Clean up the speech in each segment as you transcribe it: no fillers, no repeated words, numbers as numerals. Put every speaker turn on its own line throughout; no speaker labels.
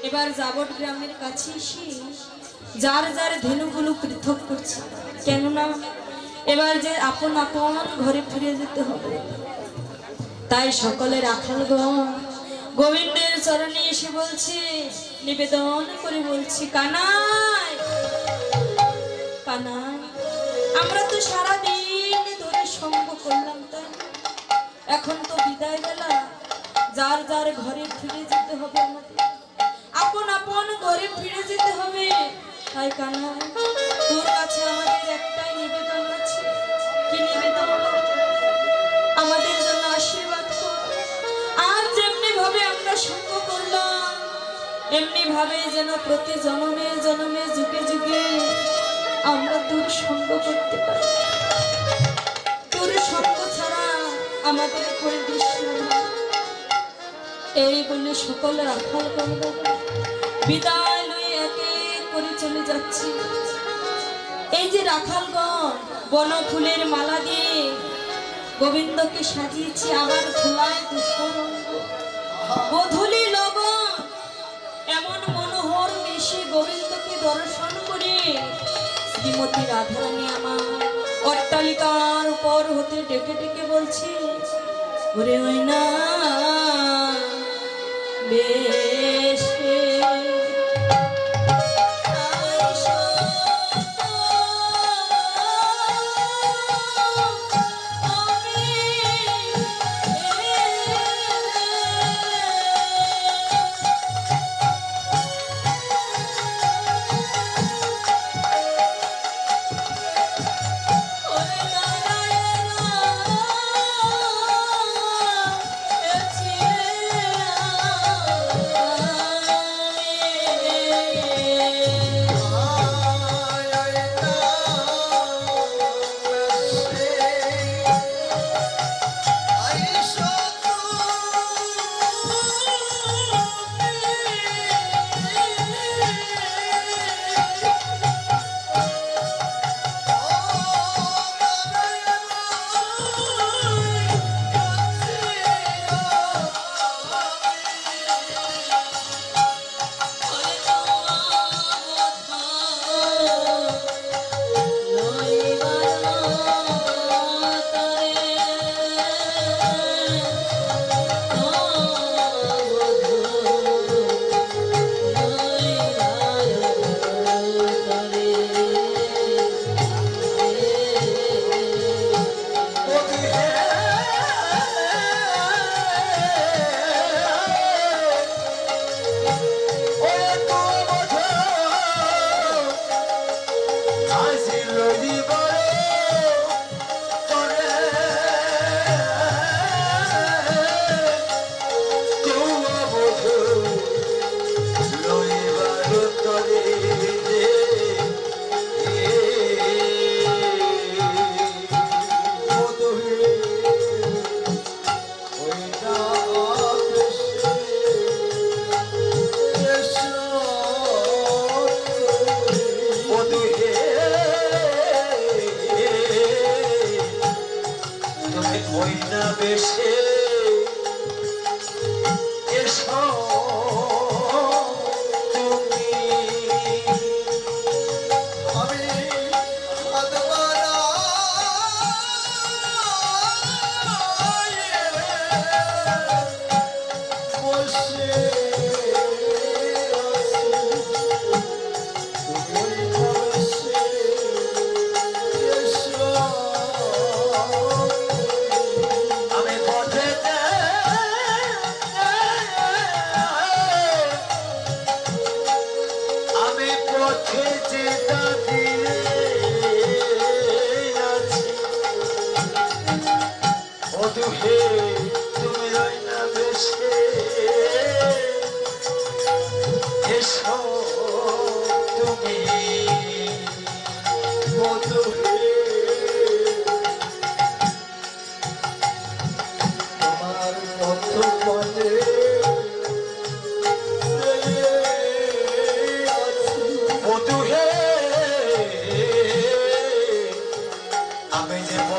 এবার যাবট গ্রামের কাছে এসে যার যার ধেনুগুলো পৃথক করছে, কেননা এবার যে আপন আপন ঘরে ফিরে যেতে হবে। তাই সকলে রাখালগণ গোবিন্দের চরণে এসে বলছে, নিবেদন করে বলছি, কানাই কানাই, আমরা তো সারাদিন ধরে সঙ্গ করলাম, তাই এখন তো বিদায় বেলা, যার যার ঘরে ফিরে যেতে হবে, আমাদের আপন আপন ঘরে ফিরে যেতে হবে। তাই কানাই, তোর কাছে আমাদের একটাই নিবেদন আছে। কি নিবেদন? আমাদের জন্য আশীর্বাদ কর। আজ যেমনি ভাবে আমরা সঙ্গ করলাম, এমনি ভাবে যেন প্রতি জন্মে জন্মে যুগে যুগে আমরা তোর সঙ্গ করতে পারি। তোর সঙ্গ ছাড়া আমাদের কোনো দৃশ্য নেই। এই বলে সকলে রাখাল করব বিদায় লয়ে একে করে চলে যাচ্ছি। এই যে রাখালগণ বনফুলের মালা দিয়ে গোবিন্দকে সাজিয়েছে, আবার খোলায় পুষ্পরঙ্গ গোধূলি লবণ, এমন মনোহর বেশে গোবিন্দকে দর্শন করে শ্রীমতী রাধারানী আমার অট্টালিকার উপর হতে ডেকে ডেকে বলছে, ওরে ওই না বেশে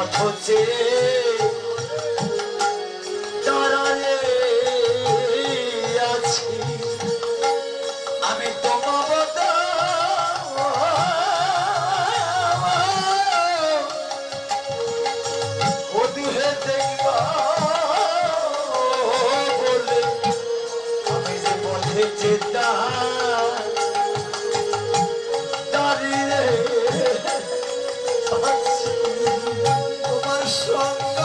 পথ চেয়ে দাঁড়ায়ে আছি আমি তোমার ওদিকে দেখবা বলে আমি যে পথে যেতাম দাঁড়িয়ে আছি তোমার সঙ্গ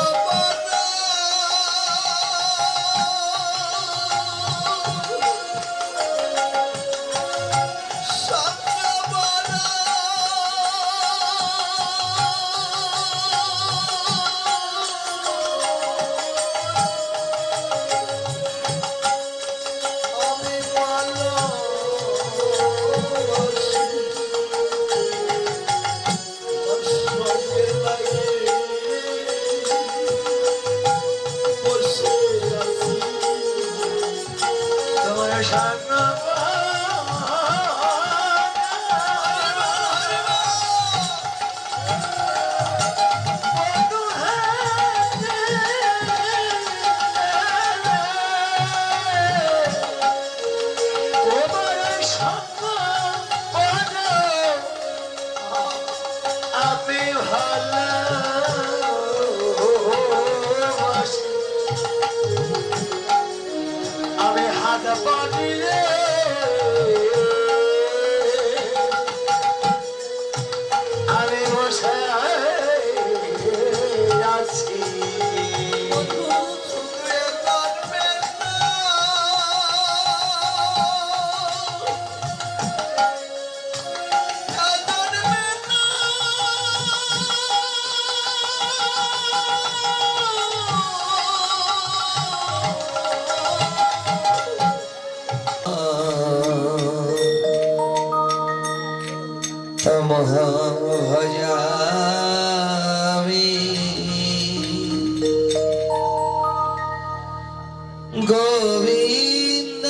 गोविंद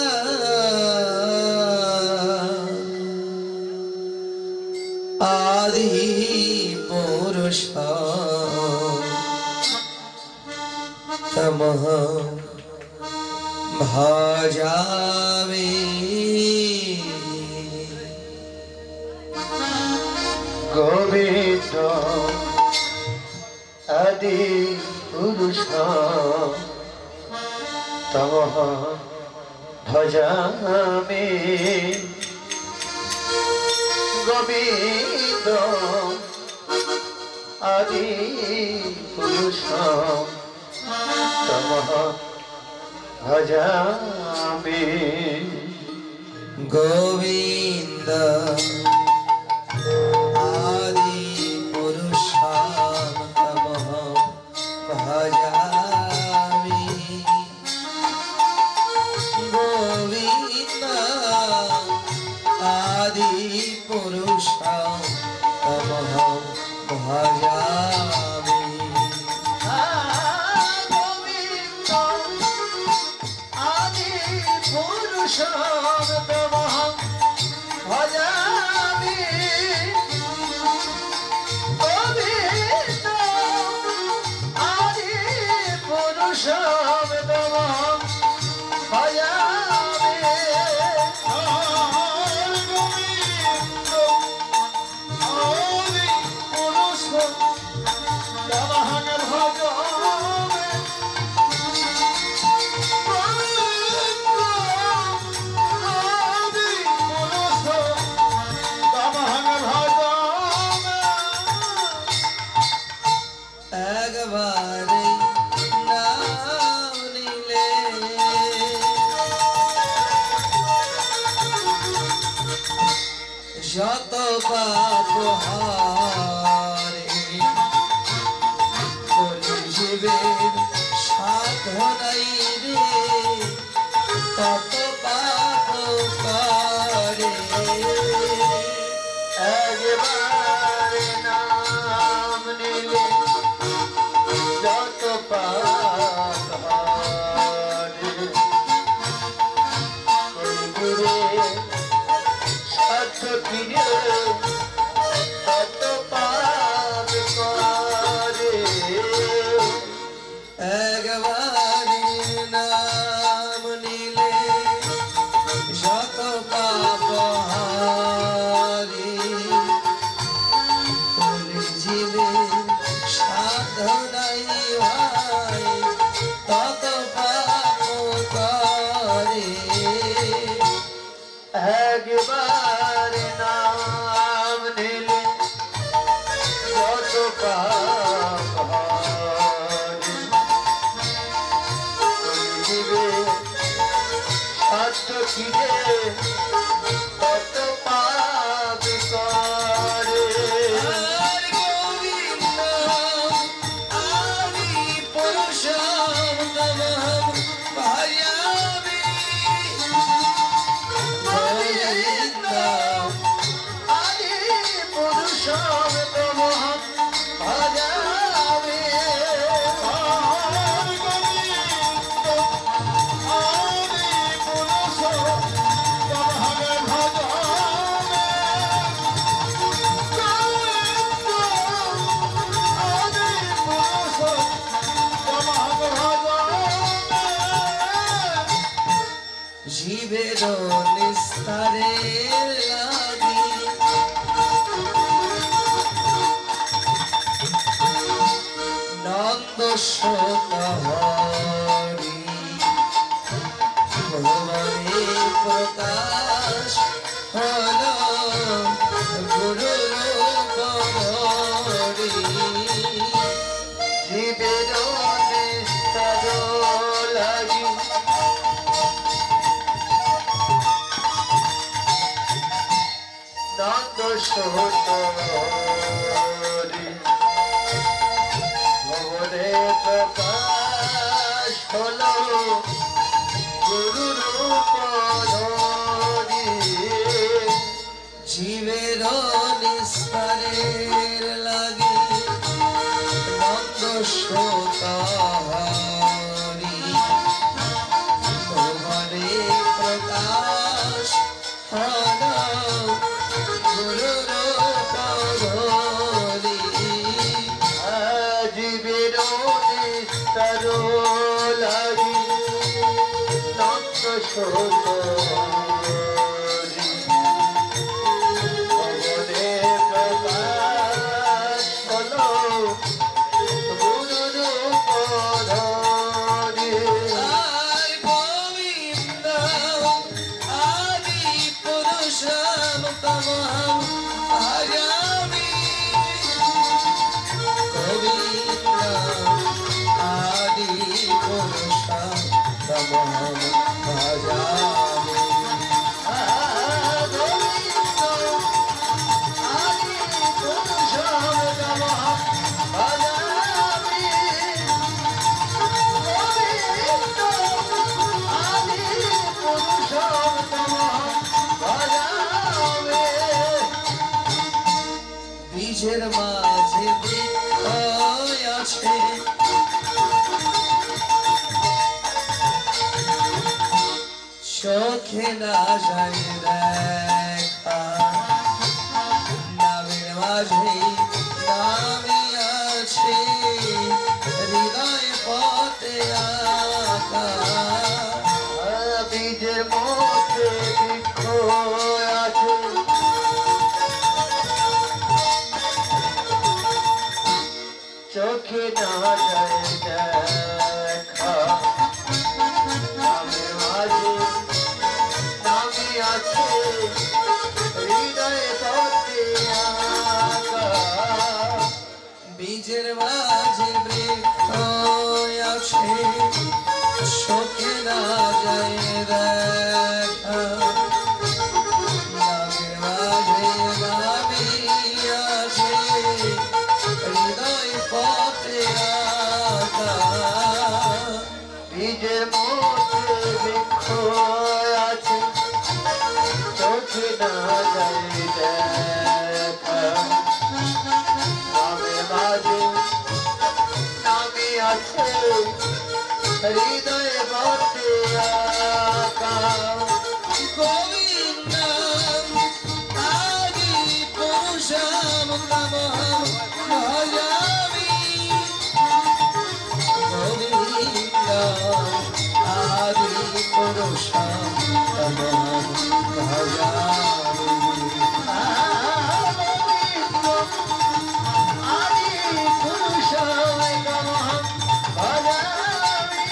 आदि पुरुष तमः भजामि गोविंद आदि पुरुष तमः भजामि गोविंद आदि पुरुष तमः भजामि गोविंद आदि पुरुष तमः भजामि गोविंद आदि पुरुष तमः भजामि गोविंद आदि पुरुष तमः भजामि गोविंद आदि पुरुष যত পাপ হারে পাহাড়ে দিবে সাধ্য কিরে কত পাপ করে জীবের নিস্তারে লাগি নন্দ হরি ভগবানে প্রকাশ হল গুরু রূপরি জীবের নিস্তার লাগি নন্দ সহরি ভবনে প্রকাশ হল গুরু রূপ ধরি জীবের নিস্তারের লাগি নন্দ সহরি ভবনে প্রকাশ হল গুরু রূপ ধরি জীবের নিস্তার লাগি নন্দ সহরি ভবনে প্রকাশ হল গুরু রূপ ধরি
গোবিন্দ আদি পুরুষম তমহম ভজামি গোবিন্দ আদি পুরুষম তমহম ভজামি বীজের মাঝে বৃক্ষ আছে চোখে না যায় দেখা নামের মাঝে নামে আছে হৃদয় পথে আঁকা
বীজের মধ্যে বৃক্ষ আছে চোখে না যায় দেখা নামের মাঝে নামে আছে হৃদয়ে পথে আঁকা
বীজের মাঝে বৃক্ষ আছে চোখে না যায় দেখা নামের মাঝে নামে আছে হৃদয় পথে আঁকা
বীজের মধ্যে বৃক্ষ আছে চোখে না যায় দেখা নামে মাঝে নামে আছে হৃদয়ে পথে আঁকা
গোবিন্দ আদি পুরুষম তমহম ভজামি গোবিন্দ আদি পুরুষম তমহম ভজামি
আদি পুরুষায় নমঃ ভজামি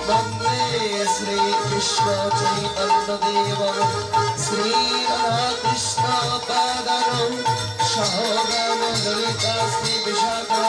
वंदे श्री कृष्ण चैतन्य देव श्री राधा कृष्ण पादरौ सहगण ललिता श्री विशाखा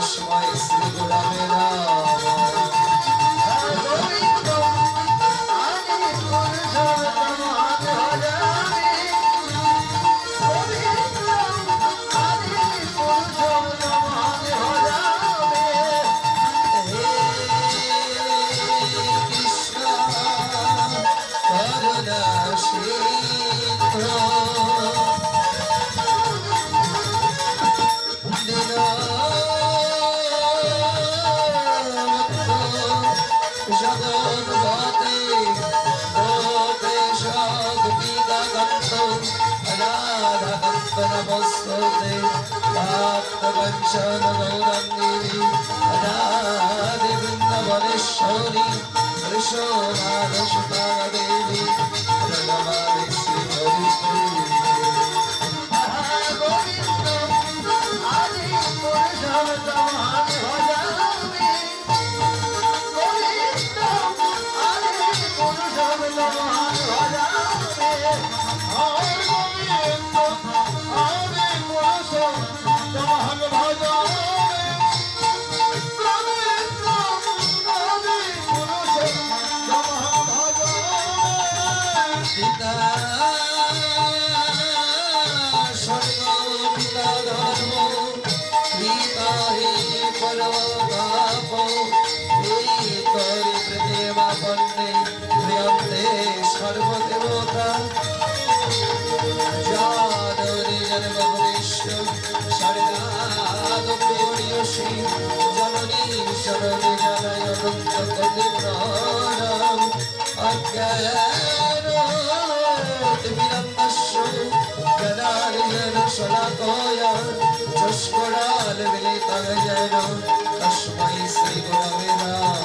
तस्मै श्री गुरवे नमस्ते भक्तवंशन गौरंगी राधे वृंदावनेश्वरी कृष्णनाथ सुता देवी प्रणमामि श्री सर्वदेवता जादवरी जन्मभूमिष्ठ शरणागम्योषि जननी शरणे जनयनुत्तकति प्राणम् अज्ञानोतिमिरन्दस्सु गदार्यन शलाकोय चष्कडालविलितगजन तस्मै श्रीगुरवे नमः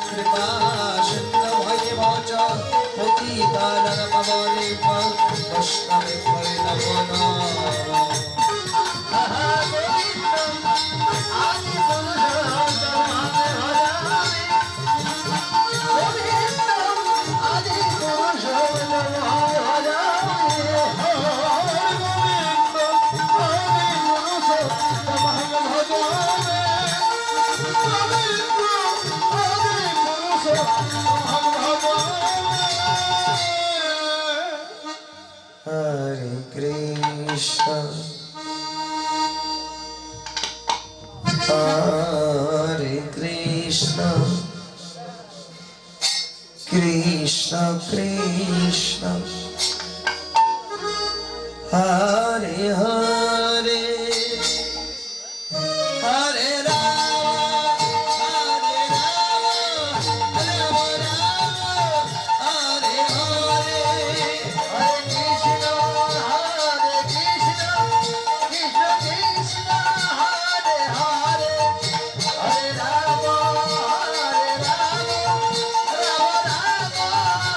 कृपा सिन्धुभैवाच पतिताननपवनेभ्य वैष्णवेभ्यो नमो नमः হরে হরে হরে রাম হরে রাম রাম রাম হরে হরে
হরে কৃষ্ণ কৃষ্ণ কৃষ্ণ হরে হরে হরে রাম রাম রাম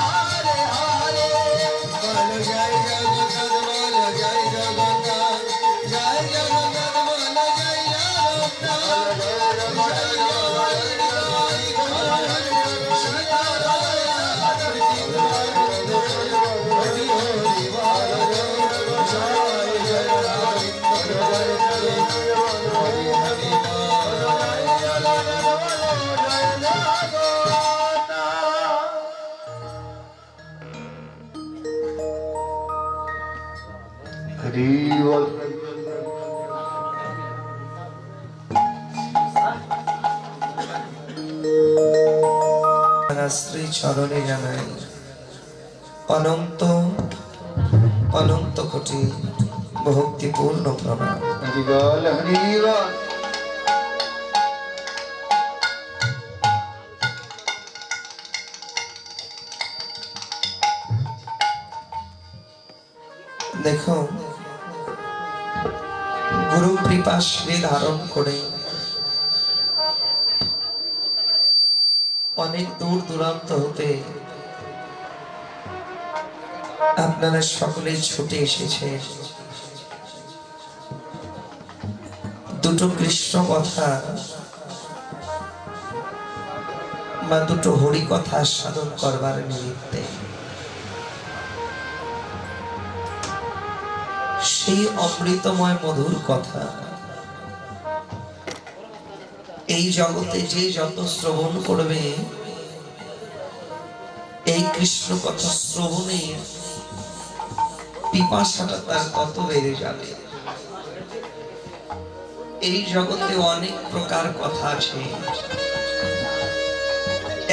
হরে হরে
বল জয় জগন্নাথ বল জয় জগন্নাথ জয় জগন্নাথ বল জয় জগন্নাথ
হরি বল
শ্রী চরণে জানাই অনন্ত অনন্ত কোটি ভক্তিপূর্ণ প্রণাম।
হরি বল হরি বল
দেখো গুরু কৃপা শ্রী ধারণ করে অনেক দূর দূরান্ত হতে আপনারা সকলে ছুটে এসেছে দুটো কৃষ্ণ কথা বা দুটো হরি কথা সাধন করবার নিমিত্তে। সেই অমৃতময় মধুর কথা এই জগতে যে যত শ্রবণ করবে এই কৃষ্ণ কথা শ্রবণের পিপাসাটা তার তত বেড়ে যাবে। এই জগতে অনেক প্রকার কথা আছে,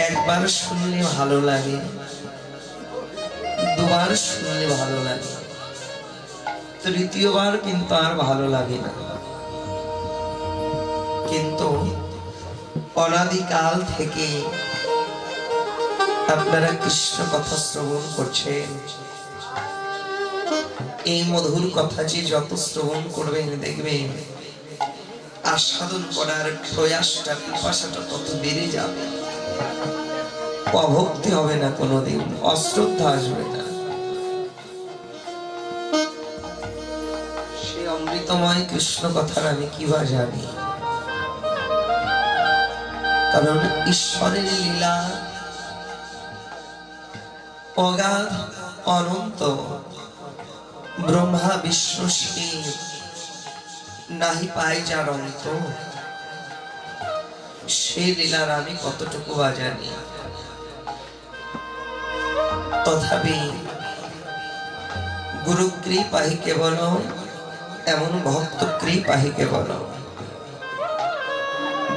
একবার শুনলে ভালো লাগে, দুবার শুনলে ভালো লাগে, তৃতীয়বার কিন্তু আর ভালো লাগে না। কিন্তু অনাদিকাল থেকে আপনারা কৃষ্ণ কথা শ্রবণ করছেন, এই মধুর কথা যে যত শ্রবণ করবেন দেখবেন আস্বাদন করার প্রয়াসটা পিপাসাটা তত বেড়ে যাবে। অভক্তি হবে না, কোনোদিন অশ্রদ্ধা আসবে না। সেই অমৃতময় কৃষ্ণ কথার আমি কিবা জানি, কারণ ঈশ্বরের লীলা অগাধ অনন্ত, ব্রহ্মা বিষ্ণু শিব নাহি পাই যার অন্ত। সেই লীলার আমি কতটুকু বা জানি, তথাপি গুরু কৃপাহি কেবল, এমন ভক্ত কৃপাহি কেবল।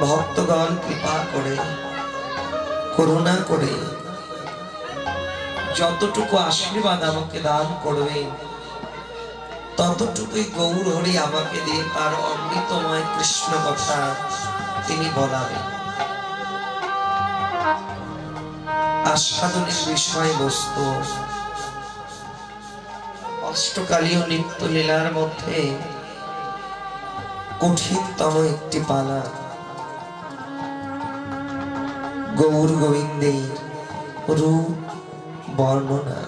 ভক্তগণ কৃপা করে করুণা করে যতটুকু আশীর্বাদ আমাকে দান করবে ততটুকুই গৌর হরি আমাকে দিয়ে তার অমৃতময় কৃষ্ণ কথা তিনি বলাবেন। আস্বাদনের বিষয় বস্তু অষ্টকালীয় নিত্য লীলার মধ্যে কঠিনতম একটি পালা গৌর গোবিন্দের রূপ বর্ণনা।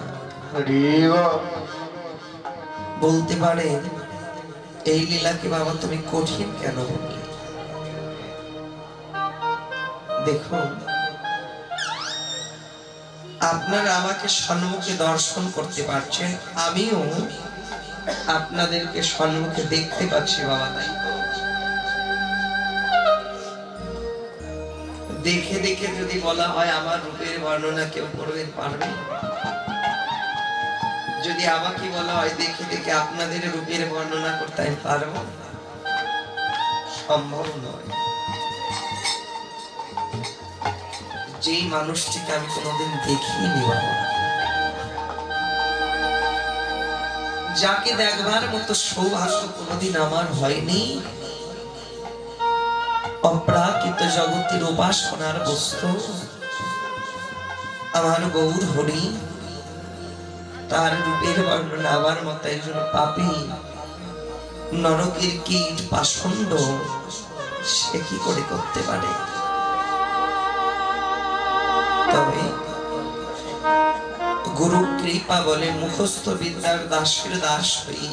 হরি বল
বলতে পারেন এই লীলাকে বাবা তুমি কঠিন কেন বললে? দেখুন, আপনারা আমাকে সম্মুখে দর্শন করতে পারছেন, আমিও আপনাদেরকে সম্মুখে দেখতে পাচ্ছি বাবা। তাই দেখে দেখে যদি বলা হয় আমার রূপের বর্ণনা কেউ করবেন, পারবে? যদি আমাকে বলা হয় দেখে দেখে আপনাদের রূপের বর্ণনা করতে আমি পারবো? সম্ভব নয়। যেই মানুষটিকে আমি কোনোদিন দেখিনি বাবা, যাকে দেখবার মতো সৌভাগ্য কোনোদিন আমার হয়নি, অপ্রাকৃত জগতের উপাসনার বস্তু আমার গৌর হরি, তার রূপের বর্ণনা আমার মতো একজন পাপী নরকের কীট পাষণ্ড সে কি করে করতে পারে? তবে গুরু কৃপা বলে মুখস্থ বিদ্যার দাসের দাস হই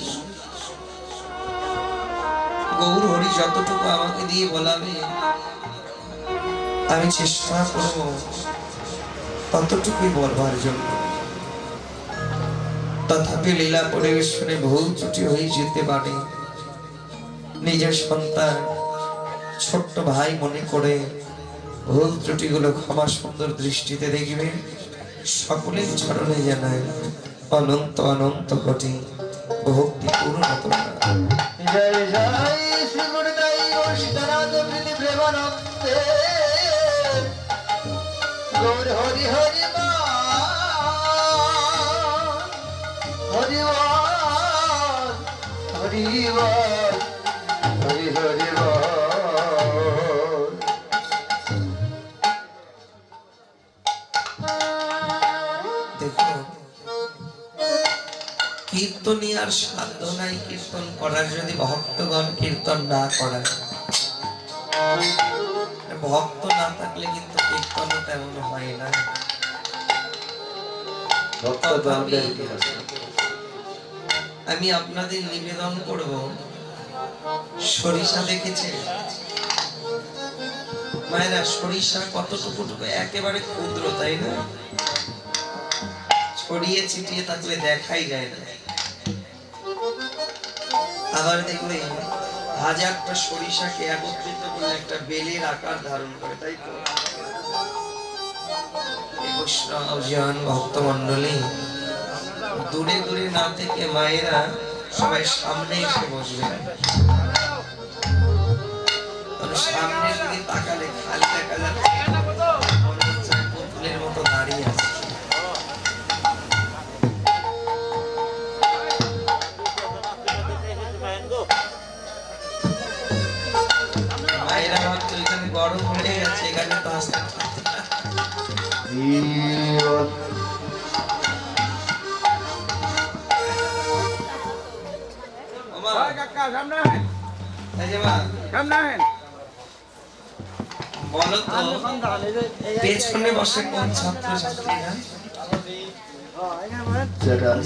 গৌর হরি যতটুকু আমাকে দিয়ে বলাবে আমি চেষ্টা করব ততটুকুই বলবার জন্য। তথাপি লীলা পরিবেশনে ভুল ত্রুটি হয়ে যেতে পারে। নিজের সন্তান ছোট্ট ভাই মনে করে ভুল ত্রুটিগুলো ক্ষমা সুন্দর দৃষ্টিতে দেখবে। সকলের চরণে জানায় অনন্ত অনন্ত কোটি ভক্তি পূর্ণ তোমরা।
জয় জয় শ্রী গুরুদাই ও সীতানাথ প্রীতি প্রেমানন্দে গৌর হরি হরি মা হরি হরি হরি হরি
দেখো কীর্তনিয়ার সাধ্য নাই কীর্তন করার, যদি ভক্তগণ কীর্তন না করার। ভক্ত না থাকলে কিন্তু কীর্তন তেমন হয় না। আমি আপনাদের নিবেদন করব, সরিষা দেখেছে মায়েরা? সরিষা কতটুকু একেবারে ক্ষুদ্র, তাই না? ছড়িয়ে ছিটিয়ে থাকলে দেখাই যায় না। আবার দেখলে হাজারটা সরিষাকে একত্রিত করলে একটা বেলের আকার ধারণ করে, তাই তো? বৈষ্ণবজন ভক্তমন্ডলী দূরে দূরে না থেকে মায়েরা সবাই সামনে এসে বসবেন। সামনের দিকে তাকালে খালি দেখা যাচ্ছে মনে হচ্ছে পুতুলের মতো দাঁড়িয়ে আছে। মায়েরা ভাবতো এখানে গরম হয়ে গেছে, এখানে তো আসতে বলো তো পেছনে বসে কোন ছাত্র ছাত্রীরা?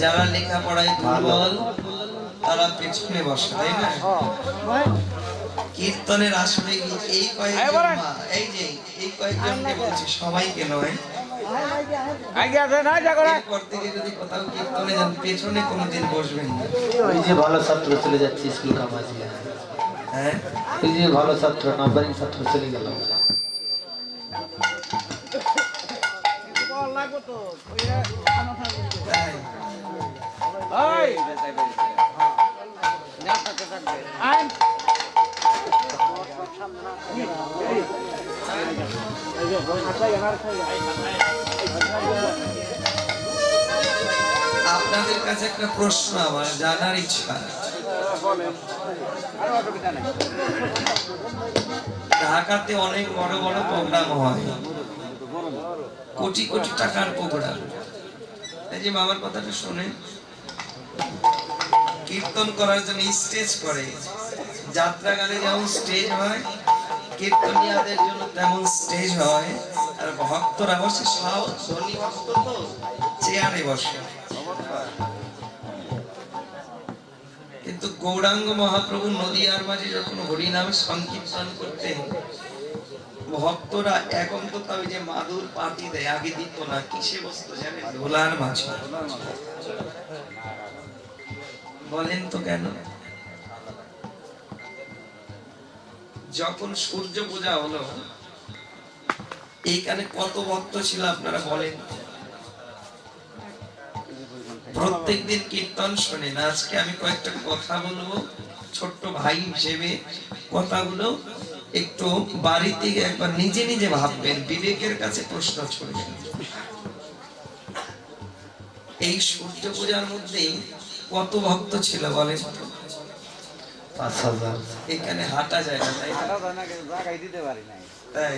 যারা লেখাপড়ায় দুর্বল তারা পেছনে বসে, তাই না? কীর্তনের আসলে এই কয়েকজনকে বলছি, সবাইকে নয়। এরপর থেকে যদি কোথাও কীর্তনে যান পেছনে কোনোদিন বসবেন না।
ওই যে ভালো ছাত্র চলে যাচ্ছে স্কুল কামাজি,
হ্যাঁ
ওই যে ভালো ছাত্র নাম্বারিং ছাত্র চলে গেল।
আপনাদের কাছে একটা প্রশ্ন আমার জানার ইচ্ছা। ঢাকাতে অনেক বড় বড় প্রোগ্রাম হয়, কোটি কোটি টাকার প্রোগ্রাম। এই যে বাবার কথাটা শুনে কীর্তন করার জন্য স্টেজ করে, যাত্রা গানে যেমন স্টেজ হয় কীর্তনিয়াদের জন্য তেমন স্টেজ হয়। আর ভক্তরা বসে, সব ধনী ভক্ত তো চেয়ারে বসে। কিন্তু গৌরাঙ্গ মহাপ্রভু নদিয়ার মাঝে যখন হরিনাম সংকীর্তন করতেন, ভক্তরা এখন তো ওই যে মাদুর পাটি দেয়, আগে দিত না, কিসে বসতো জানেন? ধোলার মাঝে। বলেন তো কেন? যখন সূর্য পূজা হলো এইখানে কত ভক্ত ছিল আপনারা বলেন? প্রত্যেকদিন কীর্তন শোনেন। আজকে আমি কয়েকটা কথা বলবো, ছোট্ট ভাই হিসেবে কথাগুলো একটু বাড়িতে একবার নিজে নিজে ভাববেন, বিবেকের কাছে প্রশ্ন ছড়বেন। এই সূর্য পূজার মধ্যে কত ভক্ত ছিল বলেন?
5,000
এখানে হাঁটা যায় না, তাই না? তাই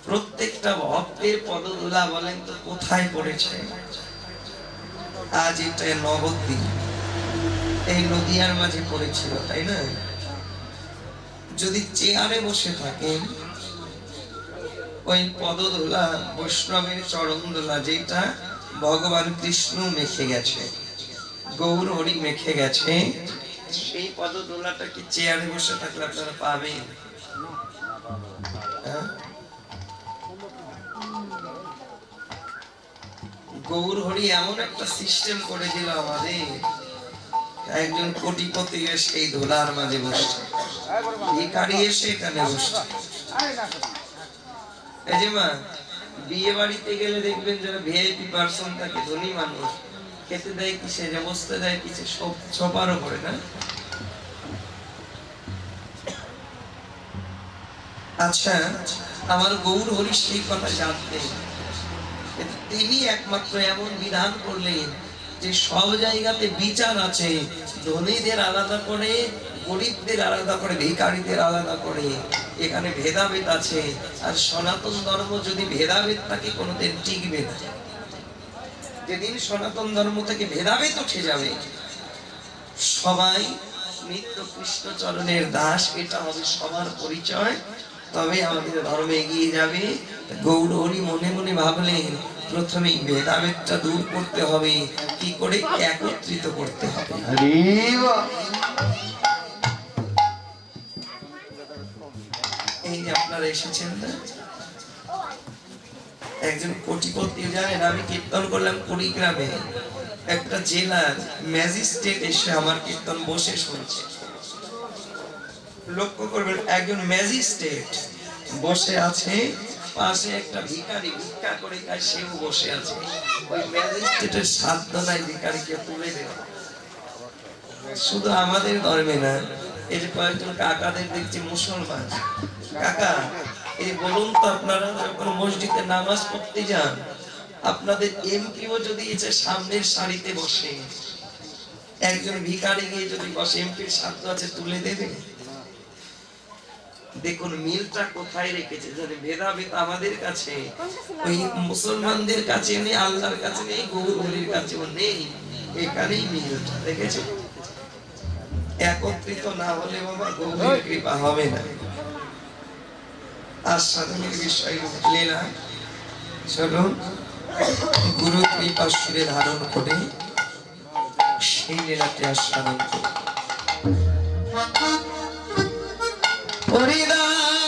প্রত্যেকটা ভক্তের পদধূলা বলেন তো কোথায় পড়েছে? আজ এটা নবদ্বীপ, এই নদিয়ার মাঝে পড়েছিল, তাই না? যদি চেয়ারে বসে থাকেন, ওই পদধূলা বৈষ্ণবের চরণ ধুলা, যেটা ভগবান কৃষ্ণ মেখে গেছে, গৌর হরি মেখে গেছে, সেই পদধূলাটা কি চেয়ারে বসে থাকলে আপনারা পাবেন? হ্যাঁ? গৌর হরি এমন একটা সিস্টেম করে দিল আমাদের, একজন কোটিপতি এসে এই ধুলার মাঝে বসছে, ভিখারি এসে এখানে বসছে। এই যে মা, বিয়ে বাড়িতে গেলে দেখবেন যারা ভিআইপি পার্সন থাকে, ধনী মানুষ, খেতে দেয় কিসে, যে বসতে দেয় কিসে, সোফার উপরে না? আচ্ছা, আমার গৌর হরি সেই কথা জানতেন, তিনি একমাত্র এমন বিধান করলেন যে সব জায়গাতে বিচার আছে, ধনীদের আলাদা করে, গরিবদের আলাদা করে, ভিখারিদের আলাদা করে, এখানে ভেদাভেদ আছে। আর সনাতন ধর্ম যদি ভেদাভেদ থাকে কোনোদিন টিকবে না। যেদিন সনাতন ধর্ম থেকে ভেদাভেদ উঠে যাবে, সবাই নিত্য কৃষ্ণ চরণের দাস, এটা হবে সবার পরিচয়, তবে আমাদের ধর্ম এগিয়ে যাবে। গৌর হরি মনে মনে ভাবলেন প্রথমে ভেদাভেদটা দূর করতে হবে, কি করে একত্রিত করতে হবে। এই যে আপনারা এসেছেন না, একজন কোটিপতি, জানেন আমি কীর্তন করলাম কুড়িগ্রামে, একটা জেলার ম্যাজিস্ট্রেট এসে আমার কীর্তন বসে শুনছে। লক্ষ্য করবেন, একজন ম্যাজিস্ট্রেট বসে আছে, পাশে একটা ভিখারি ভিক্ষা করে খায়, সেও বসে আছে। ওই ম্যাজিস্ট্রেটের সাধ্য নাই ভিখারিকে তুলে দেওয়া। শুধু আমাদের ধর্মে না, এই যে কয়েকজন কাকাদের দেখছি মুসলমান কাকা, এই বলুন তো, আপনারা যখন মসজিদে নামাজ পড়তে যান, আপনাদের এমপিও যদি এসে সামনের সারিতে বসে, একজন ভিখারি গিয়ে যদি বসে, এমপির সাধ্য আছে তুলে দেবে? দেখুন মিলটা কোথায় রেখেছে, জানে ভেদাভেদ আমাদের কাছে, ওই মুসলমানদের কাছে নেই, আল্লাহর কাছে নেই, গৌর হরির কাছেও নেই, এখানেই মিলটা দেখেছে। একত্রিত না হলে বাবা গৌরের কৃপা হবে না। আর সাধনের বিষয় লীলা, চলো গুরু কৃপা শিরে ধারণ করে সেই লীলাতে আস্বাদন করি। হরিদামিনী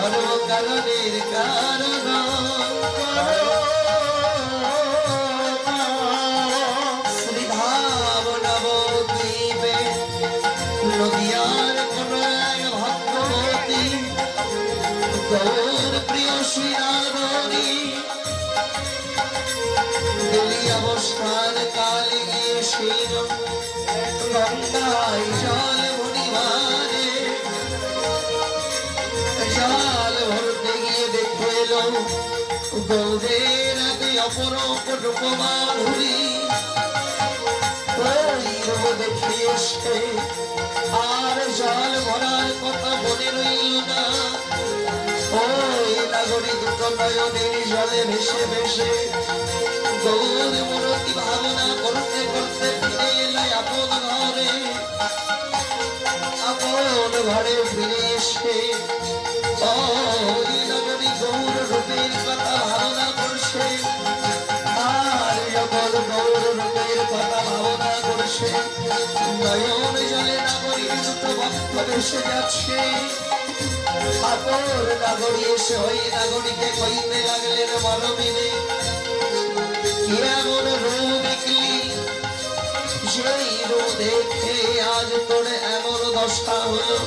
সর্বকারণের কারণ শ্রীধাম নবদ্বীপে নদিয়ার কোন এক ভক্তবতী গৌর প্রিয় শ্রীরাধরী দিলি অবস্থান কালে গিয়ে সেই গঙ্গায় জল ভরিবারে জল ভরতে গৌরের আগে অপরূপ রূপমাধুরী ওই রূপ দেখে এসে আর জল ভরার কথা মনে রইল না। ওই নাগরী দুটো নয়নের জলে ভেসে ভেসে গৌর মূরতি ভাবনা করতে করতে ফিরে এলো আপন ঘরে। আপন ঘরে ফিরে এসে ওই নাগরী গৌর রূপের কথা ভাবনা করছে। আর যখন গৌর রূপের কথা ভাবনা করছে নয়ন জলে নাগরীর দুটো ভক্ত ভেসে যাচ্ছে। আপন নাগরী এসে ওই নাগরীকে কইতে লাগলেন মরমিনে এমন রূপ দেখলি সেই রূপ দেখে আজ তোর এমন দশা হলো।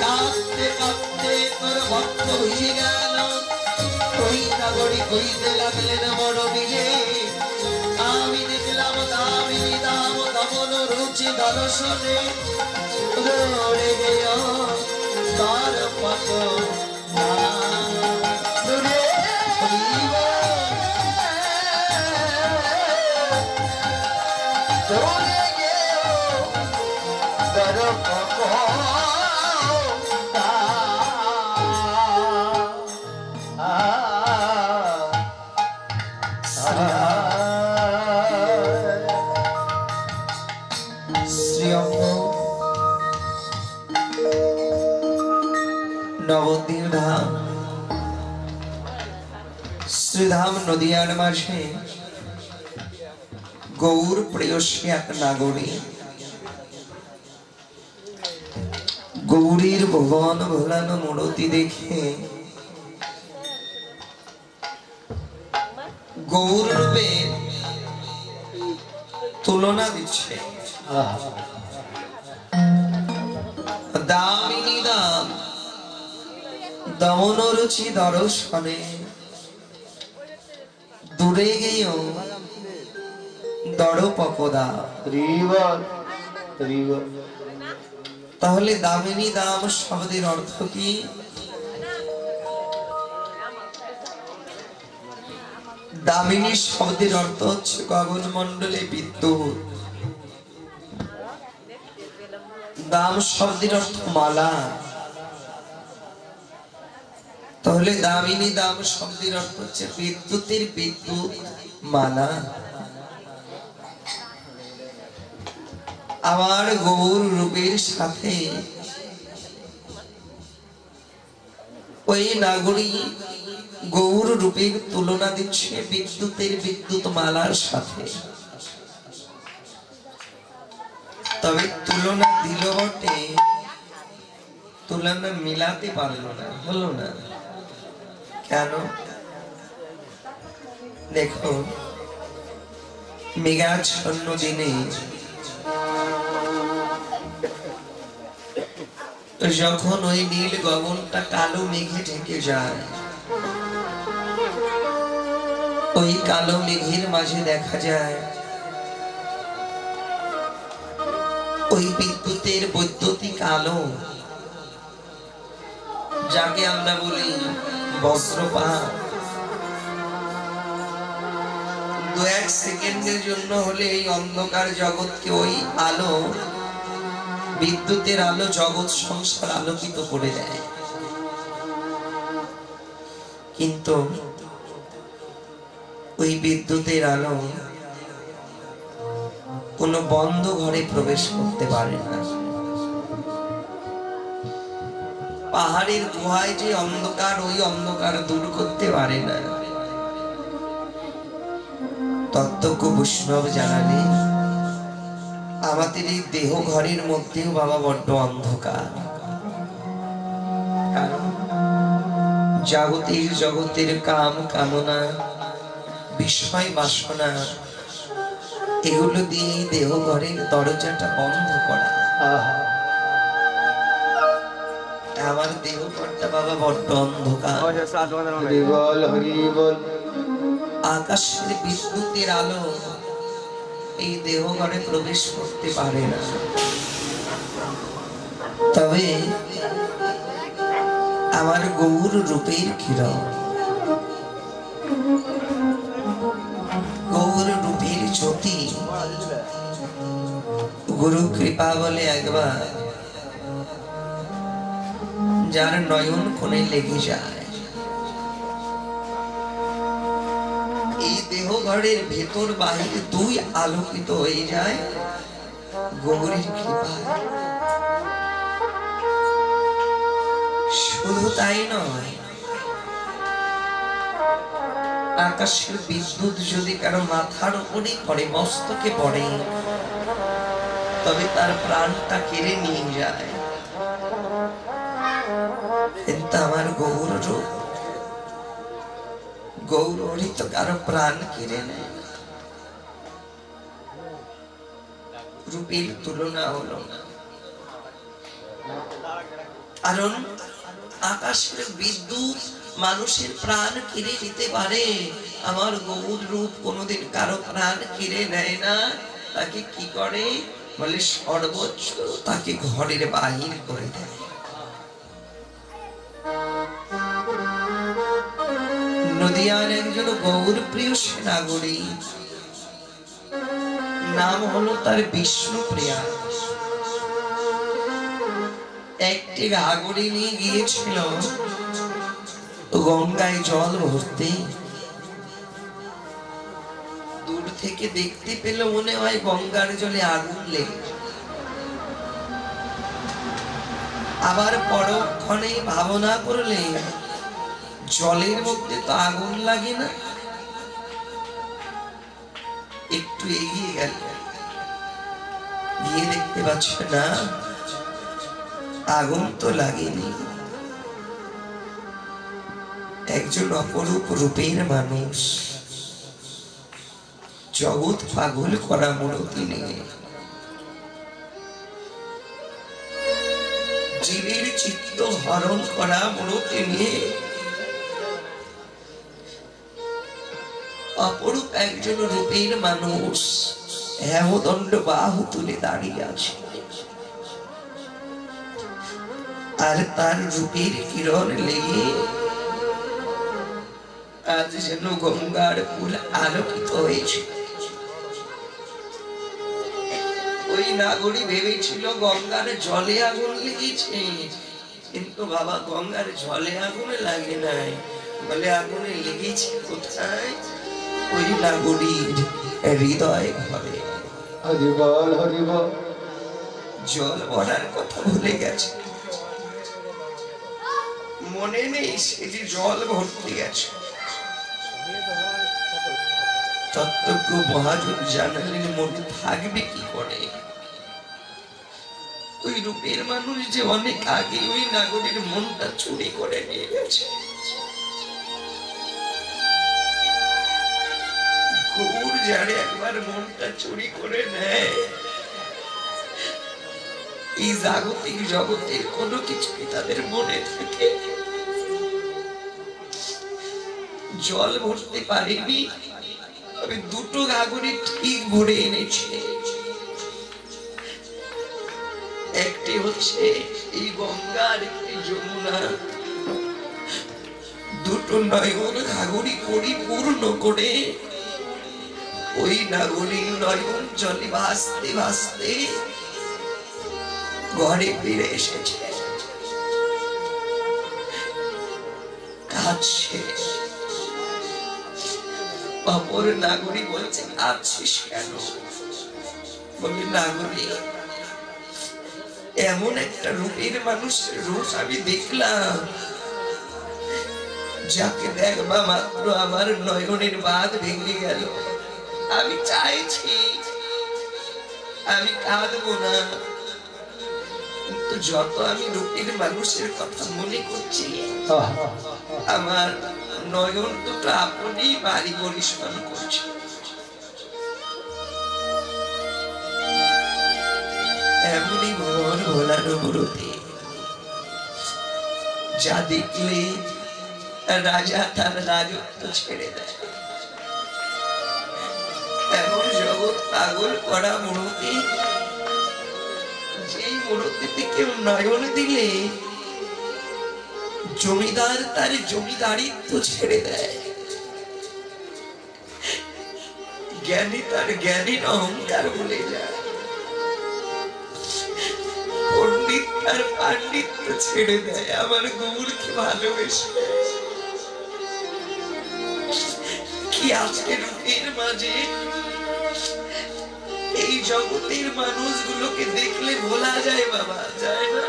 কাঁদতে কাঁদতে তোর ভক্ত হয়ে গেল। ওই নাগরী কইতে লাগলেন মরমিনে আমি দেখলাম দামিনী দাম দমন রুচি দর্শনে দৌড়ে গেল তার পথ নবদ্বীপ ধাম শ্রীধাম নদিয়ার মাঝে গৌর প্রেয়সী এক নাগরী গৌরীর ভুবন ভোলানো মূরতি দেখে গৌর রূপে তুলনা দিচ্ছে। দামিনী দাম দমন রুচি দর্শনে দূরে গেও দড়পপদা। তাহলে দামিনী দাম শব্দের অর্থ কি? দামিনী শব্দের অর্থ হচ্ছে গগন মন্ডলে বিদ্যুৎ। দাম শব্দের অর্থ মালা। তাহলে দামিনী দাম শব্দের অর্থ হচ্ছে বিদ্যুতের বিদ্যুৎ মালা। আমার গৌর রূপের সাথে ওই নাগরী গৌর রূপের তুলনা দিচ্ছে বিদ্যুতের বিদ্যুৎ মালার সাথে। তবে তুলনা দিল বটে, তুলনা মিলাতে পারলো না, হলো না। কেন? দেখো মেঘাচ্ছন্ন দিনে যখন ওই নীল গগনটা কালো মেঘে ঢেকে যায়, ওই কালো মেঘের মাঝে দেখা যায় ওই বিদ্যুতের বৈদ্যুতিক আলো, যাকে আমরা বলি বজ্রপাত। দু এক সেকেন্ডের জন্য হলে এই অন্ধকার জগৎকে ওই আলো, বিদ্যুতের আলো জগৎ সংসার আলোকিত করে দেয়। কিন্তু ওই বিদ্যুতের আলো কোনো বন্ধ ঘরে প্রবেশ করতে পারে না। পাহাড়ের গুহায় যে অন্ধকার, ওই অন্ধকার দূর করতে পারে না। তত্ত্বজ্ঞ বৈষ্ণব জানালে আমাদের এই দেহ ঘরের মধ্যেও বাবা বড্ড অন্ধকার। কারণ জগতের কাম কামনা বিষয় বাসনা এগুলো দিয়ে দেহ ঘরের দরজাটা বন্ধ করা। আমার দেহ ঘরটা বাবা বড্ড অন্ধকার। আকাশের বিদ্যুতের আলো এই দেহ ঘরে প্রবেশ করতে পারে না। তবে আমার গৌর রূপের কিরণ জ্যোতি গুরু কৃপা বলে একবার যার নয়ন কোণে লেগে যায়, এই দেহ ঘরের ভেতর বাহির দুই আলোকিত হয়ে যায় গৌরীর কৃপায়। শুধু তাই নয়, আকাশের বিদ্যুৎ যদি কারো মাথার উপরে পড়ে, মস্তকে পড়ে, তবে তার প্রাণটা কেড়ে নিয়ে যায়। কিন্তু আমার গৌর রূপ, গৌরী তো কারো প্রাণ কেড়ে নেয়, রূপের তুলনা হলো না। কারণ আকাশের বিদ্যুৎ মানুষের প্রাণ কেড়ে নিতে পারে, আমার গৌর রূপ কোনোদিন কারো প্রাণ কেড়ে নেয় না। তাকে কি করে বলে, সর্বোচ্চ তাকে ঘরের বাহির করে দেয়। নদিয়ার একজন গৌর প্রিয় সেনাগরী, নাম হলো তার বিষ্ণুপ্রিয়া। একটি ঘাগরি নিয়ে গিয়েছিল গঙ্গায় জল ভরতে। দূর থেকে দেখতে পেল মনে হয় গঙ্গার জলে আগুন লেগে, আবার পরক্ষণে ভাবনা করলে জলের মধ্যে তো আগুন লাগে না। একটু এগিয়ে গেল, গিয়ে দেখতে পাচ্ছে না আগুন তো লাগেনি। একজন অপরূপ রূপের মানুষ, জগৎ পাগল করা মূর্তি নিয়ে, জীবের চিত্ত হরণ করা মূর্তি নিয়ে অপরূপ একজন রূপের মানুষ হেমদণ্ড বাহু তুলে দাঁড়িয়ে আছে। আর তার রূপের কিরণ লেগে আজ যেন গঙ্গার ফুল আলোকিত হয়েছে। ওই নাগরী ভেবেছিল গঙ্গার জলে আগুন লেগেছে, কিন্তু বাবা গঙ্গার জলে আগুন লাগে নাই, বলে আগুনে লেগেছে কোথায়? ওই নাগরীর হৃদয় ঘরে।
হরিবল হরিবল।
জল ভরার কথা ভুলে গেছে, মনে নেই সে যে জল ভরতে গেছে। তত্ত্বজ্ঞ মহাজন জানালেন মনে থাকবে কি করে? ওই রূপের মানুষ যে অনেক আগে ওই নাগরীর মনটা চুরি করে নিয়ে গেছে। গৌর যারে একবার মনটা চুরি করে নেয়, এই জাগতিক জগতের কোনো কিছুই তাদের মনে থাকে। জল ভরতে পারেনি, তবে দুটো গাগরি ঠিক ভরে এনেছে। একটি হচ্ছে এই গঙ্গা, আর একটি যমুনা। দুটো নয়ন ঘাগরি পরিপূর্ণ করে ওই নাগরী নয়ন জলে ভাসতে ভাসতে ঘরে ফিরে এসেছে। কাঁদছে। অপর নাগরী বলছে, কাঁদছিস কেন? বলে, নাগরী এমন একটা রূপের মানুষের রূপ আমি দেখলাম, যাকে দেখবা মাত্র আমার নয়নের বাঁধ ভেঙে গেল। আমি চাইছি আমি কাঁদবো না, কিন্তু যত আমি রূপের মানুষের কথা মনে করছি, আমার নয়ন দুটো আপনি বাড়ি পরিশ্রম করছে। এমনই মন ভোলানো মূর্তি, যা দেখলে রাজা তার রাজত্ব ছেড়ে দেয়। এমন জগৎ পাগল করা মূর্তি, যেই মূর্তিতে কেউ নয়ন দিলে জমিদার তার জমিদারিত্ব ছেড়ে দেয়। জ্ঞানী তার জ্ঞানীর অহংকার ভুলে যায়, পণ্ডিত তার পাণ্ডিত্য ছেড়ে দেয়। আমার গৌরকে ভালোবেসে কি আজকের রূপের মাঝে এই জগতের মানুষগুলোকে দেখলে ভোলা যায় বাবা, যায় না?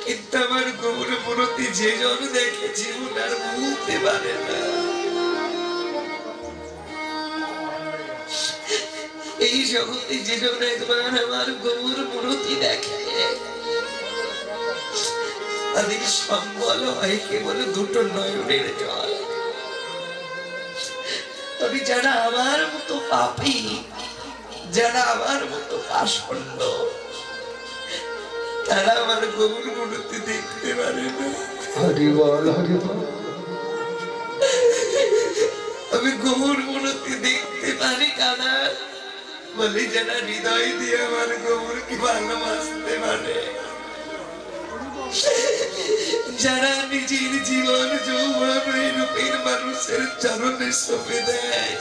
কিন্তু আমার গৌর প্রতি যে জন দেখে জীবন আর ভুলতে পারে না। এই জগতে যে জন একবার আমার গৌর মূর্তি দেখে তাদের সম্বল হয় কেবল দুটো নয়নের জল। তবে যারা আমার মতো পাপী, যারা আমার মতো পাষণ্ড, তারা আমার গৌর মূর্তি দেখতে পারে না।
হরি বল হরি বল।
আমি গৌর মূর্তি দেখতে পারি কানা বলে যারা হৃদয় দিয়ে আমার গৌরকে ভালোবাসতে পারে, যারা নিজের জীবন যৌবন এই রূপের মানুষের চরণে সঁপে দেয়,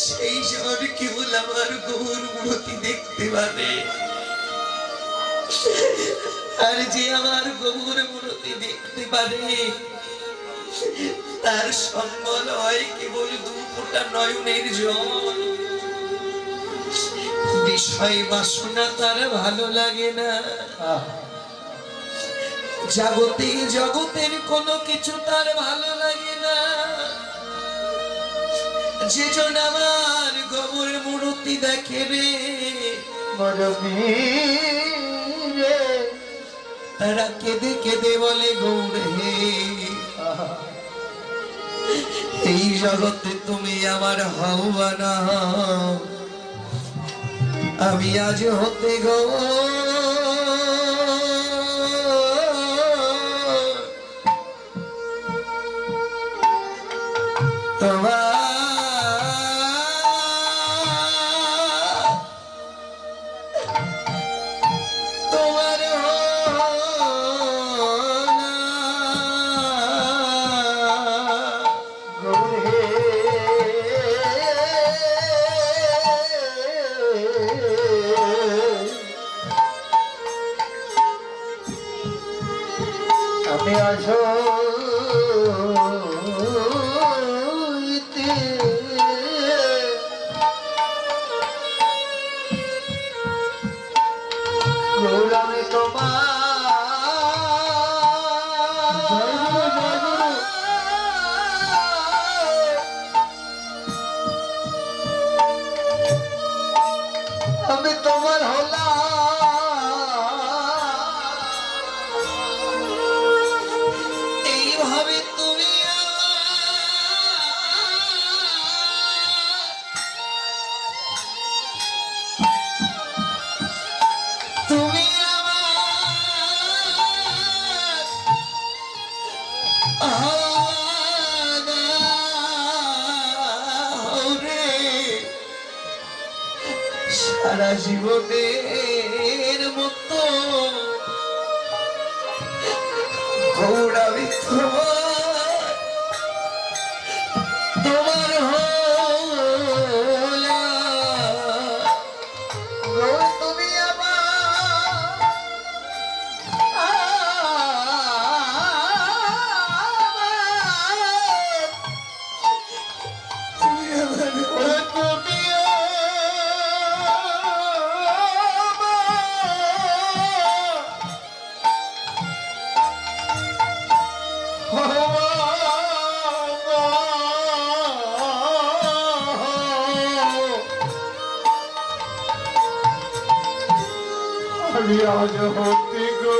সেই জন কেবল আমার গৌর মূর্তি দেখতে পারে। আর যে আমার গৌর মূর্তি দেখতে পারে তার সম্বল হয় কেবল দু ফোঁটা নয়নের জল। বিষয় বাসনা তার ভালো লাগে না, জগতে জগতের কোনো কিছু তার ভালো লাগে না। যে জন আমার গৌর মূর্তি দেখে রে তারা কেঁদে কেঁদে বলে গৌর হে, এই জগতে তুমি আমার হও না, আমি আজ হতে তোমার
আমি আছো গৌরামে তোমার আমি তোমার হলাম।
এইভাবে তুমি তুমি সারা জীবনের মতো গৌরামি তোমার হলাম।
তুমি আমি আজ হতে গো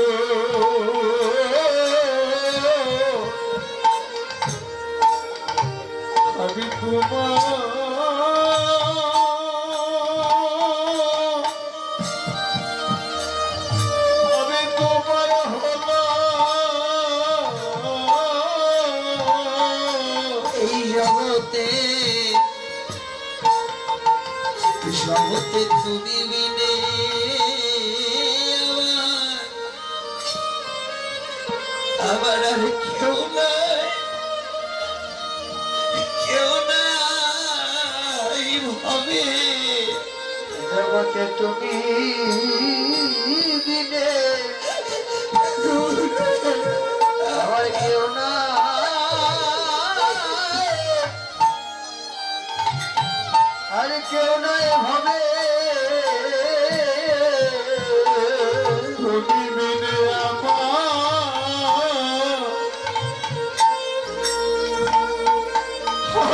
আমি তোমার হলাম।
এই জগতে জগতে তুমি বিনে আমার আর কেউ নাই। হবে
জগতে তুমি দিনে আমার কেউ না আর কেউ নয় ভাবে
তুমি বিনে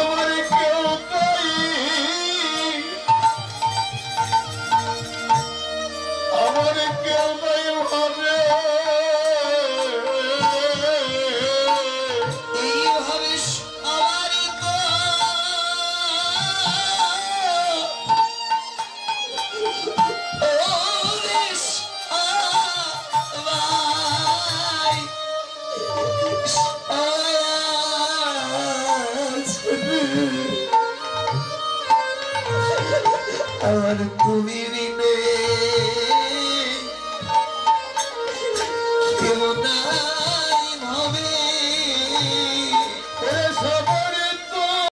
আমার কেউ তাই আমার কেউ তাই ভাবে
এইভাবে সবারই তো ওরে সবাই আমার তুমি